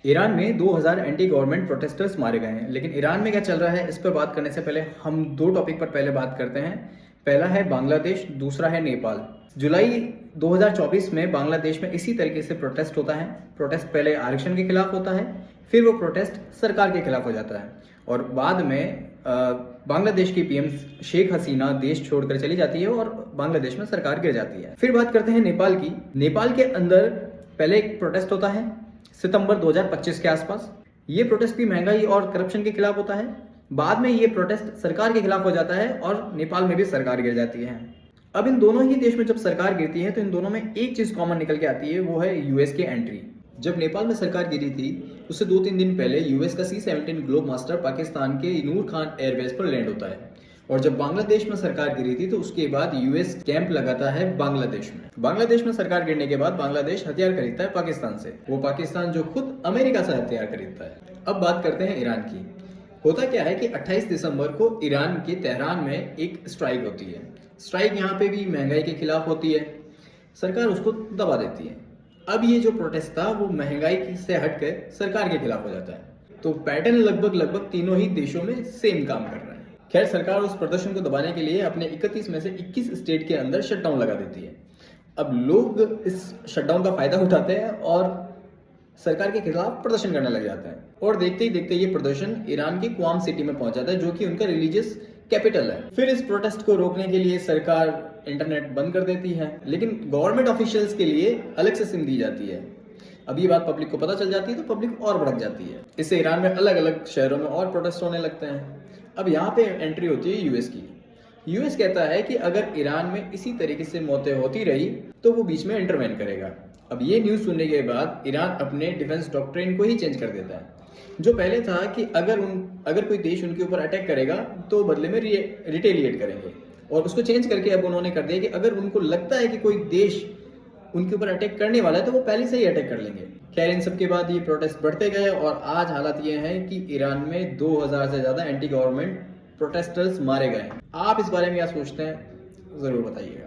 Iran में 2000 anti government protesters मारे गए हैं। लेकिन ईरान में क्या चल रहा है, इस पर बात करने से पहले हम दो टॉपिक पर पहले बात करते हैं। पहला है बांग्लादेश, दूसरा है नेपाल। जुलाई 2024 में बांग्लादेश में इसी तरीके से प्रोटेस्ट होता है। प्रोटेस्ट पहले आरक्षण के खिलाफ होता है, फिर वो प्रोटेस्ट सरकार के खिलाफ हो जाता है और बाद में बांग्लादेश की पीएम शेख हसीना देश छोड़कर चली जाती है और बांग्लादेश में सरकार गिर जाती है। फिर बात करते हैं नेपाल की। नेपाल के अंदर पहले एक प्रोटेस्ट होता है सितंबर 2025 के आसपास। ये प्रोटेस्ट भी महंगाई और करप्शन के खिलाफ होता है। बाद में ये प्रोटेस्ट सरकार के खिलाफ हो जाता है और नेपाल में भी सरकार गिर जाती है। अब इन दोनों ही देश में जब सरकार गिरती है तो इन दोनों में एक चीज कॉमन निकल के आती है, वो है यूएस की एंट्री। जब नेपाल में सरकार गिरी थी उससे 2-3 दिन पहले यूएस का C-17 ग्लोब मास्टर पाकिस्तान के नूर खान एयरबेस पर लैंड होता है। और जब बांग्लादेश में सरकार गिरी थी तो उसके बाद यूएस कैंप लगाता है बांग्लादेश में। बांग्लादेश में सरकार गिरने के बाद बांग्लादेश हथियार खरीदता है पाकिस्तान से, वो पाकिस्तान जो खुद अमेरिका से हथियार खरीदता है। अब बात करते हैं ईरान की। होता क्या है कि 28 दिसंबर को ईरान के तेहरान में एक स्ट्राइक होती है। स्ट्राइक यहाँ पे भी महंगाई के खिलाफ होती है, सरकार उसको दबा देती है। अब ये जो प्रोटेस्ट था वो महंगाई से हटकर सरकार के खिलाफ हो जाता है। तो पैटर्न लगभग तीनों ही देशों में सेम काम कर रहा है। खैर, सरकार उस प्रदर्शन को दबाने के लिए अपने 31 में से 21 स्टेट के अंदर शटडाउन लगा देती है। अब लोग इस शटडाउन का फायदा उठाते हैं और सरकार के खिलाफ प्रदर्शन करने लग जाते हैं और देखते ही देखते ये प्रदर्शन ईरान की क्वाम सिटी में पहुंच जाता है, जो कि उनका रिलीजियस कैपिटल है। फिर इस प्रोटेस्ट को रोकने के लिए सरकार इंटरनेट बंद कर देती है, लेकिन गवर्नमेंट ऑफिशियल्स के लिए अलग से सिम दी जाती है। अब ये बात पब्लिक को पता चल जाती है तो पब्लिक और भड़क जाती है। इससे ईरान में अलग अलग शहरों में और प्रोटेस्ट होने लगते हैं। अब यहाँ पे एंट्री होती है यूएस की। यूएस कहता है कि अगर ईरान में इसी तरीके से मौतें होती रही तो वो बीच में इंटरवेन करेगा। अब ये न्यूज़ सुनने के बाद ईरान अपने डिफेंस डॉक्ट्रिन को ही चेंज कर देता है। जो पहले था कि अगर कोई देश उनके ऊपर अटैक करेगा तो बदले में रिटेलिएट करेंगे, और उसको चेंज करके अब उन्होंने कर दिया कि अगर उनको लगता है कि कोई देश उनके ऊपर अटैक करने वाला है तो वो पहले से ही अटैक कर लेंगे। खैर, इन सब के बाद ये प्रोटेस्ट बढ़ते गए और आज हालात ये हैं कि ईरान में 2000 से ज़्यादा एंटी गवर्नमेंट प्रोटेस्टर्स मारे गए। आप इस बारे में क्या सोचते हैं, ज़रूर बताइएगा।